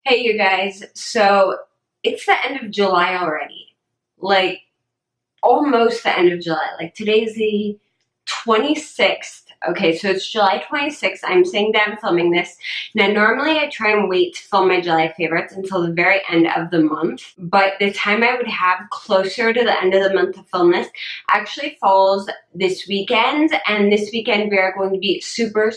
Hey you guys, so it's the end of July already. Like almost the end of July. Like today's the 26th. Okay, so it's July 26th. I'm sitting down filming this. Now normally I try and wait to film my July favorites until the very end of the month, but the time I would have closer to the end of the month to film this actually falls this weekend, and this weekend we are going to be super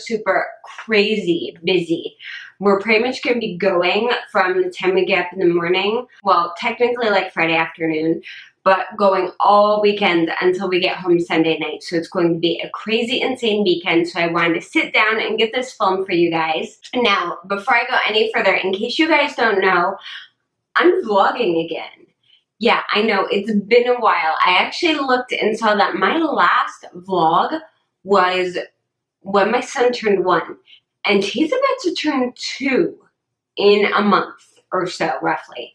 crazy busy. We're pretty much going to be going from the time we get up in the morning, well, technically like Friday afternoon, but going all weekend until we get home Sunday night. So it's going to be a crazy, insane weekend. So I wanted to sit down and get this filmed for you guys. Now, before I go any further, in case you guys don't know, I'm vlogging again. Yeah, I know, it's been a while. I actually looked and saw that my last vlog was when my son turned 1. And he's about to turn 2 in a month or so, roughly.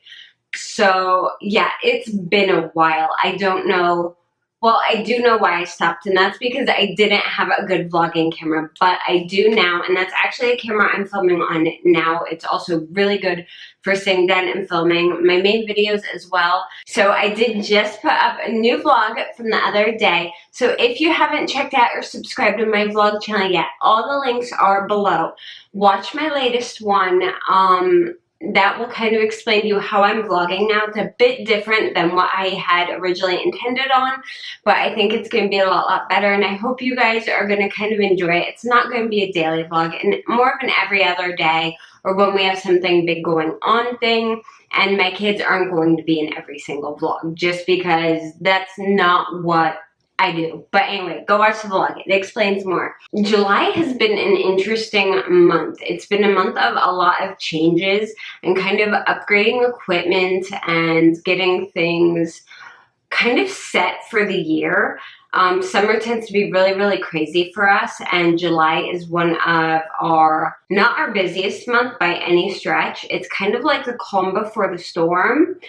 So, yeah, it's been a while. I don't know. Well, I do know why I stopped, and that's because I didn't have a good vlogging camera, but I do now, and that's actually a camera I'm filming on now. It's also really good for sitting down and filming my main videos as well. So I did just put up a new vlog from the other day. So if you haven't checked out or subscribed to my vlog channel yet, all the links are below. Watch my latest one. That will kind of explain to you how I'm vlogging now. It's a bit different than what I had originally intended on, but I think it's going to be a lot better, and I hope you guys are going to kind of enjoy it. It's not going to be a daily vlog, and more of an every other day or when we have something big going on thing, and my kids aren't going to be in every single vlog just because that's not what I do. But anyway, go watch the vlog. It explains more. July has been an interesting month. It's been a month of a lot of changes and kind of upgrading equipment and getting things kind of set for the year. Summer tends to be really crazy for us, and July is one of not our busiest month by any stretch. It's kind of like the calm before the storm.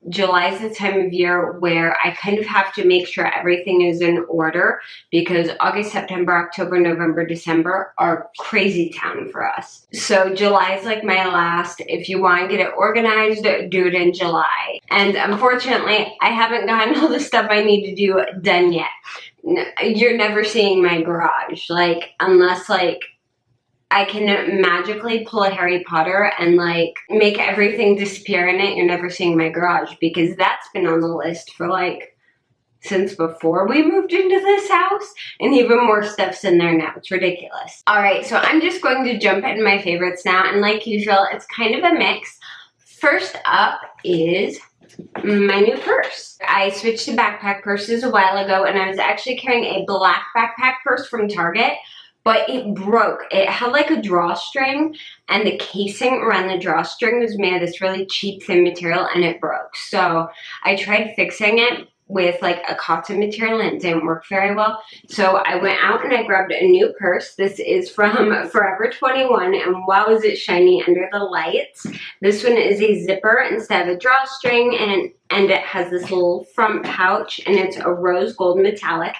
July is the time of year where I kind of have to make sure everything is in order, because August, September, October, November, December are crazy town for us. So July is like my last, if you want to get it organized, do it in July. And unfortunately, I haven't gotten all the stuff I need to do done yet. You're never seeing my garage, like, unless like I can magically pull a Harry Potter and like make everything disappear in it. You're never seeing my garage, because that's been on the list for like since before we moved into this house, and even more stuff's in there now. It's ridiculous. All right, so I'm just going to jump into my favorites now, and like usual, it's kind of a mix. First up is my new purse. I switched to backpack purses a while ago, and I was actually carrying a black backpack purse from Target, but it broke. It had like a drawstring, and the casing around the drawstring was made of this really cheap thin material, and it broke. So I tried fixing it with like a cotton material, and it didn't work very well. So I went out and I grabbed a new purse. This is from Forever 21, and wow, is it shiny under the lights. This one is a zipper instead of a drawstring, and it has this little front pouch, and it's a rose gold metallic.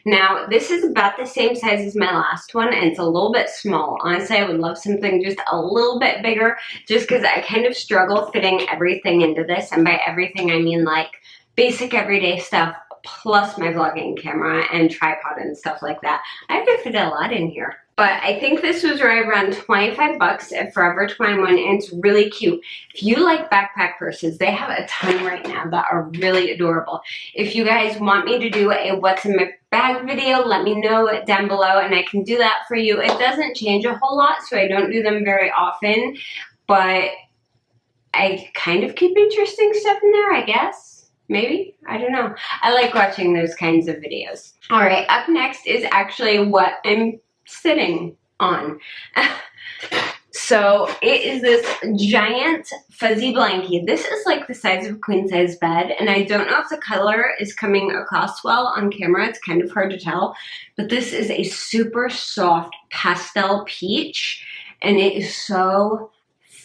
Now, this is about the same size as my last one, and it's a little bit small. Honestly, I would love something just a little bit bigger, just because I kind of struggle fitting everything into this, and by everything I mean like basic everyday stuff, plus my vlogging camera and tripod and stuff like that. I have to fit a lot in here. But I think this was right around 25 bucks at Forever 21, and it's really cute. If you like backpack purses, they have a ton right now that are really adorable. If you guys want me to do a what's in my bag video, let me know down below, and I can do that for you. It doesn't change a whole lot, so I don't do them very often, but I kind of keep interesting stuff in there, I guess. Maybe? I don't know. I like watching those kinds of videos. All right, up next is actually what I'm sitting on. So it is this giant fuzzy blanket. This is like the size of a queen size bed, and I don't know if the color is coming across well on camera. It's kind of hard to tell, but this is a super soft pastel peach, and it is so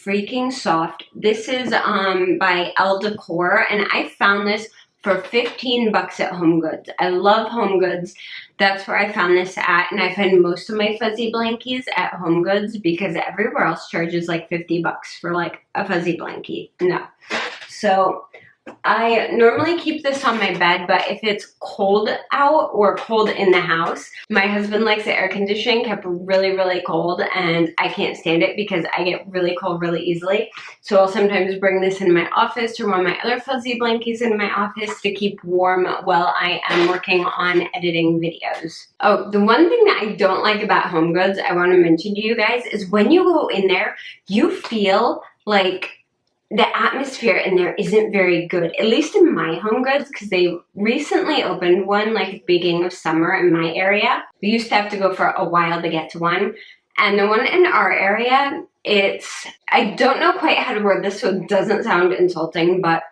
freaking soft. This is by Elle Decor, and I found this for 15 bucks at Home Goods. I love Home Goods. That's where I found this at, and I find most of my fuzzy blankies at Home Goods because everywhere else charges like 50 bucks for like a fuzzy blankie. No. So I normally keep this on my bed, but if it's cold out or cold in the house, my husband likes the air conditioning kept really, really cold, and I can't stand it because I get really cold really easily. So I'll sometimes bring this in my office or one of my other fuzzy blankies in my office to keep warm while I am working on editing videos. Oh, the one thing that I don't like about Home Goods I want to mention to you guys is when you go in there, you feel like the atmosphere in there isn't very good, at least in my Home Goods, because they recently opened one like at the beginning of summer in my area. We used to have to go for a while to get to one. And the one in our area, I don't know quite how to word this so it doesn't sound insulting, but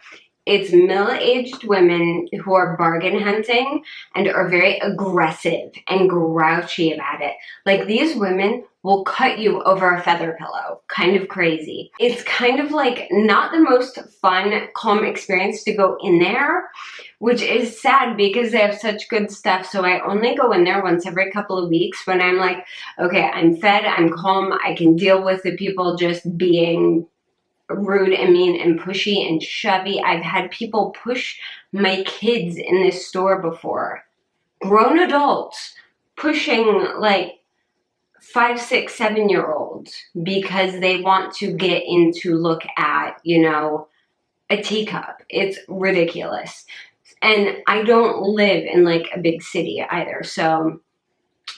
it's middle-aged women who are bargain hunting and are very aggressive and grouchy about it. Like, these women will cut you over a feather pillow. Kind of crazy. It's kind of like not the most fun, calm experience to go in there, which is sad because they have such good stuff. So I only go in there once every couple of weeks when I'm like, okay, I'm fed, I'm calm, I can deal with the people just being rude and mean and pushy and shovey. I've had people push my kids in this store before. Grown adults pushing like 5, 6, 7-year-olds because they want to get in to look at, you know, a teacup. It's ridiculous. And I don't live in like a big city either, so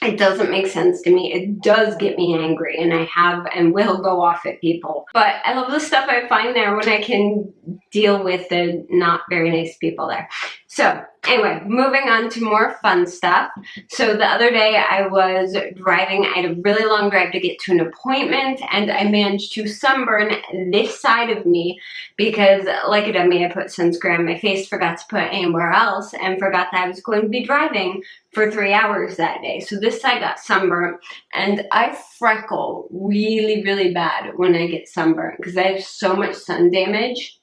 it doesn't make sense to me. It does get me angry, and I have and will go off at people. But I love the stuff I find there when I can deal with the not very nice people there. So anyway, moving on to more fun stuff. So the other day I was driving. I had a really long drive to get to an appointment, and I managed to sunburn this side of me because, like a dummy, I put sunscreen on my face, forgot to put anywhere else, and forgot that I was going to be driving for 3 hours that day. So this side got sunburned, and I freckle really, really bad when I get sunburned because I have so much sun damage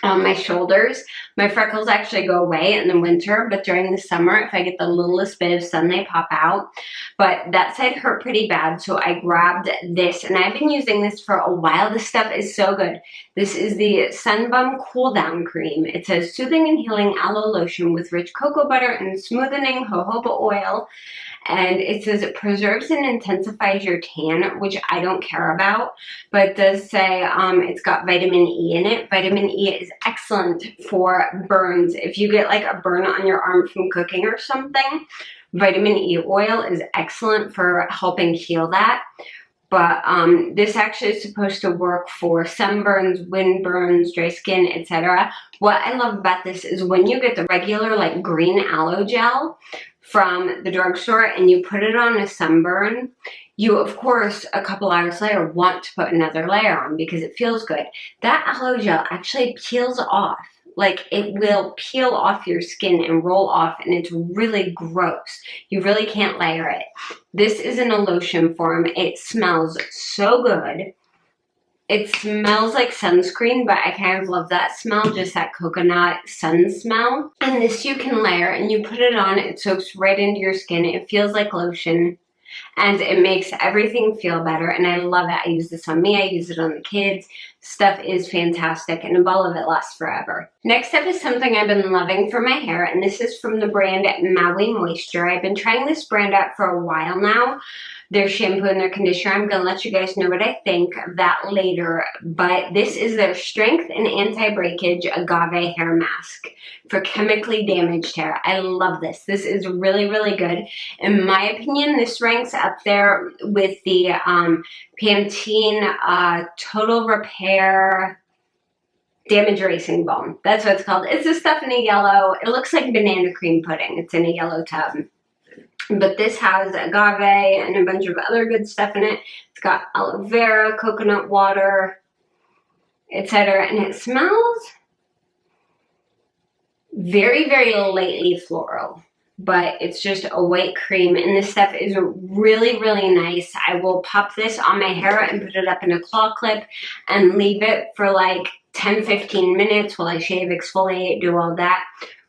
on my shoulders. My freckles actually go away in the winter, but during the summer, if I get the littlest bit of sun, they pop out. But that side hurt pretty bad, so I grabbed this, and I've been using this for a while. This stuff is so good. This is the Sun Bum Cool Down Cream. It's a soothing and healing aloe lotion with rich cocoa butter and smoothing jojoba oil. And it says it preserves and intensifies your tan, which I don't care about, but it does say it's got vitamin E in it. Vitamin E is excellent for burns. If you get like a burn on your arm from cooking or something, vitamin E oil is excellent for helping heal that. But this actually is supposed to work for sunburns, windburns, dry skin, etc. What I love about this is when you get the regular like green aloe gel from the drugstore and you put it on a sunburn, you of course a couple hours later want to put another layer on because it feels good. That aloe gel actually peels off. Like, it will peel off your skin and roll off, and it's really gross. You really can't layer it. This is in a lotion form. It smells so good. It smells like sunscreen, but I kind of love that smell, just that coconut sun smell. And this you can layer, and you put it on, it soaks right into your skin. It feels like lotion, and it makes everything feel better, and I love it. I use this on me, I use it on the kids. Stuff is fantastic, and a bottle of it lasts forever. Next up is something I've been loving for my hair, and this is from the brand Maui Moisture. I've been trying this brand out for a while now. Their shampoo and their conditioner. I'm going to let you guys know what I think of that later. But this is their Strength and Anti-Breakage Agave Hair Mask for chemically damaged hair. I love this. This is really, really good. In my opinion, this ranks up there with the Pantene Total Repair Damage Erasing Balm. That's what it's called. It's this stuff in a yellow. It looks like banana cream pudding. It's in a yellow tub. But this has agave and a bunch of other good stuff in it. It's got aloe vera, coconut water, etc. And it smells very, very lightly floral. But it's just a white cream, and this stuff is really, really nice. I will pop this on my hair and put it up in a claw clip and leave it for like 10-15 minutes while I shave, exfoliate, do all that.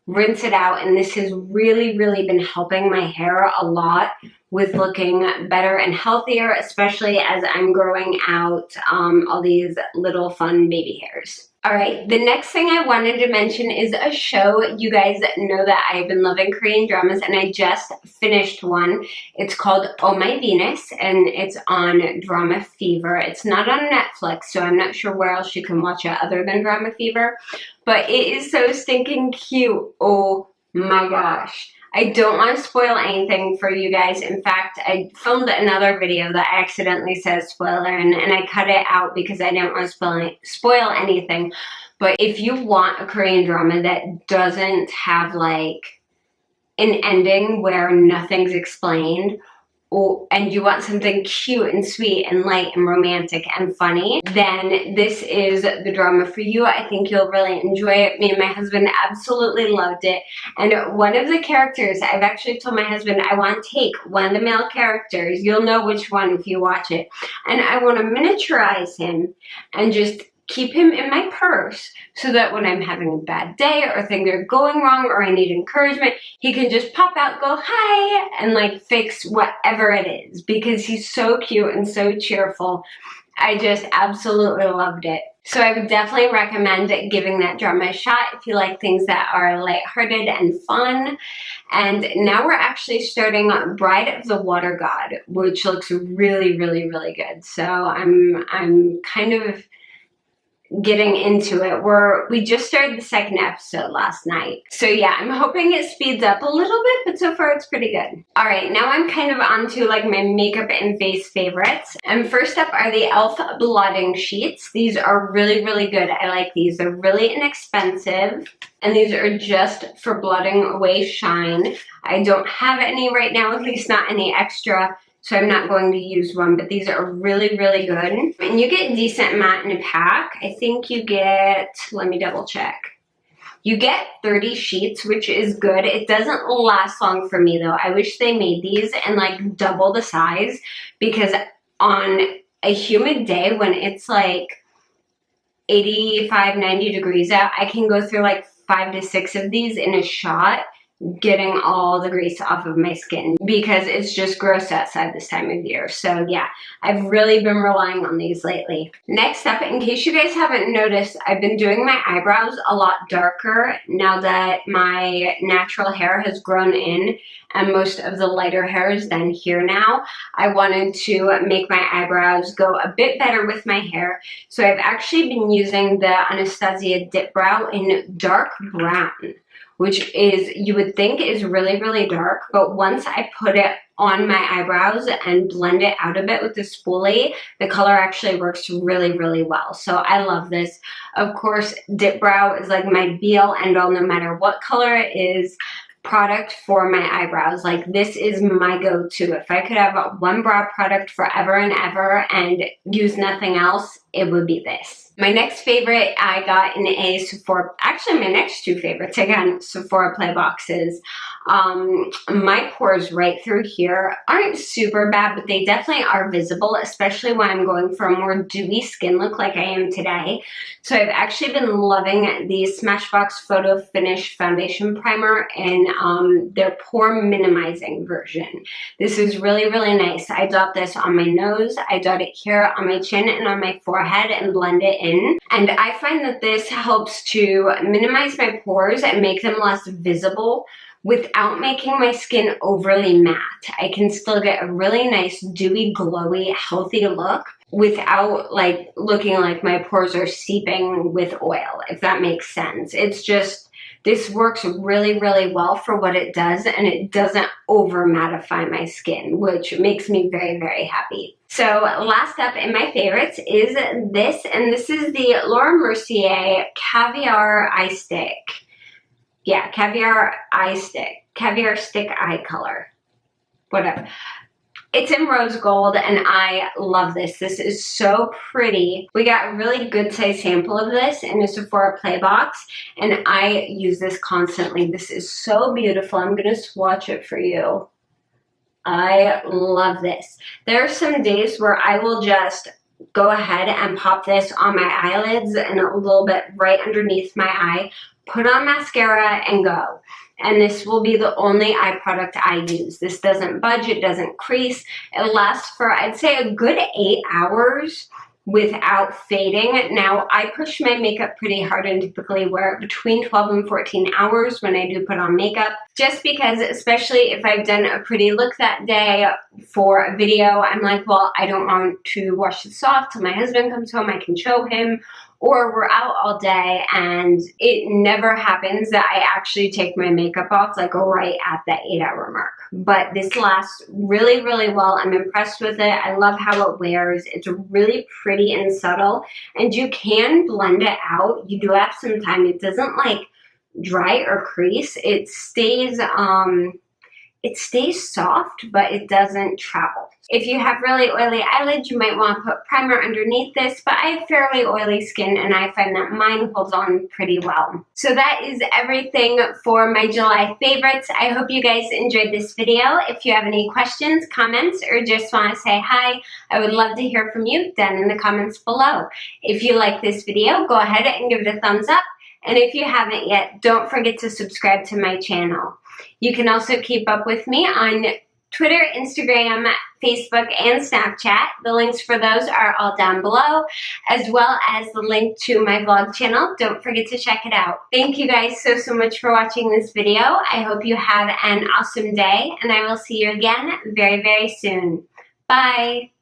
rinse it out, and this has really been helping my hair a lot with looking better and healthier, especially as I'm growing out all these little fun baby hairs. All right, the next thing I wanted to mention is a show. You guys know that I've been loving Korean dramas, and I just finished one. It's called Oh My Venus, and it's on Drama Fever. It's not on Netflix, so I'm not sure where else you can watch it other than Drama Fever, but it is so stinking cute. Oh my gosh. I don't want to spoil anything for you guys. In fact, I filmed another video that accidentally says spoiler, and I cut it out because I didn't want to spoil anything. But if you want a Korean drama that doesn't have like an ending where nothing's explained, and you want something cute and sweet and light and romantic and funny, then this is the drama for you. I think you'll really enjoy it. Me and my husband absolutely loved it. And one of the characters, I've actually told my husband I want to take one of the male characters, you'll know which one if you watch it, and I want to miniaturize him and just keep him in my purse so that when I'm having a bad day or things are going wrong or I need encouragement, he can just pop out, go hi, and like fix whatever it is, because he's so cute and so cheerful. I just absolutely loved it. So I would definitely recommend giving that drama a shot if you like things that are lighthearted and fun. And now we're actually starting Bride of the Water God, which looks really good. So I'm kind of getting into it. We just started the second episode last night. So yeah, I'm hoping it speeds up a little bit, but so far it's pretty good. All right, now I'm kind of onto like my makeup and face favorites. And first up are the e.l.f. blotting sheets. These are really good. I like these. They're really inexpensive, and these are just for blotting away shine. I don't have any right now, at least not any extra, so I'm not going to use one, but these are really good. And you get a decent amount in a pack. I think you get, let me double check. You get 30 sheets, which is good. It doesn't last long for me though. I wish they made these and like double the size, because on a humid day when it's like 85, 90 degrees out, I can go through like 5 to 6 of these in a shot, getting all the grease off of my skin, because it's just gross outside this time of year. So yeah, I've really been relying on these lately. Next up, in case you guys haven't noticed, I've been doing my eyebrows a lot darker now that my natural hair has grown in and most of the lighter hair is then here now. I wanted to make my eyebrows go a bit better with my hair, so I've actually been using the Anastasia Dip Brow in dark brown, which is, you would think is really dark, but once I put it on my eyebrows and blend it out a bit with the spoolie, the color actually works really well. So I love this. Of course, Dip Brow is like my be-all end-all, no matter what color it is, product for my eyebrows. Like, this is my go-to. If I could have one brow product forever and ever and use nothing else, it would be this. My next favorite I got in a Sephora, actually my next two favorites, again, Sephora Play boxes. My pores right through here aren't super bad, but they definitely are visible, especially when I'm going for a more dewy skin look like I am today. So I've actually been loving the Smashbox Photo Finish Foundation Primer in their pore minimizing version. This is really nice. I dot this on my nose, I dot it here on my chin and on my forehead and blend it in. And I find that this helps to minimize my pores and make them less visible without making my skin overly matte. I can still get a really nice, dewy, glowy, healthy look without like looking like my pores are seeping with oil, if that makes sense. It's just, this works really well for what it does, and it doesn't over mattify my skin, which makes me very happy. So last up in my favorites is this, and this is the Laura Mercier Caviar Eye Stick. Yeah, Caviar Stick Eye Color, whatever. It's in rose gold, and I love this. This is so pretty. We got a really good size sample of this in a Sephora Play box, and I use this constantly. This is so beautiful. I'm gonna swatch it for you. I love this. There are some days where I will just go ahead and pop this on my eyelids and a little bit right underneath my eye, put on mascara, and go. And this will be the only eye product I use. This doesn't budge, it doesn't crease. It lasts for, I'd say, a good 8 hours without fading. Now, I push my makeup pretty hard and typically wear it between 12 and 14 hours when I do put on makeup, just because, especially if I've done a pretty look that day for a video, I'm like, well, I don't want to wash this off till my husband comes home, I can show him, or we're out all day, and it never happens that I actually take my makeup off like right at that 8-hour mark. But this lasts really, really well. I'm impressed with it. I love how it wears. It's really pretty and subtle, and you can blend it out. You do have some time. It doesn't like dry or crease. It stays soft, but it doesn't travel. If you have really oily eyelids, you might want to put primer underneath this, but I have fairly oily skin and I find that mine holds on pretty well. So that is everything for my July favorites. I hope you guys enjoyed this video. If you have any questions, comments, or just want to say hi, I would love to hear from you down in the comments below. If you like this video, go ahead and give it a thumbs up. And if you haven't yet, don't forget to subscribe to my channel. You can also keep up with me on Twitter, Instagram, Facebook, and Snapchat. The links for those are all down below, as well as the link to my vlog channel. Don't forget to check it out. Thank you guys so much for watching this video. I hope you have an awesome day, and I will see you again very, very soon. Bye!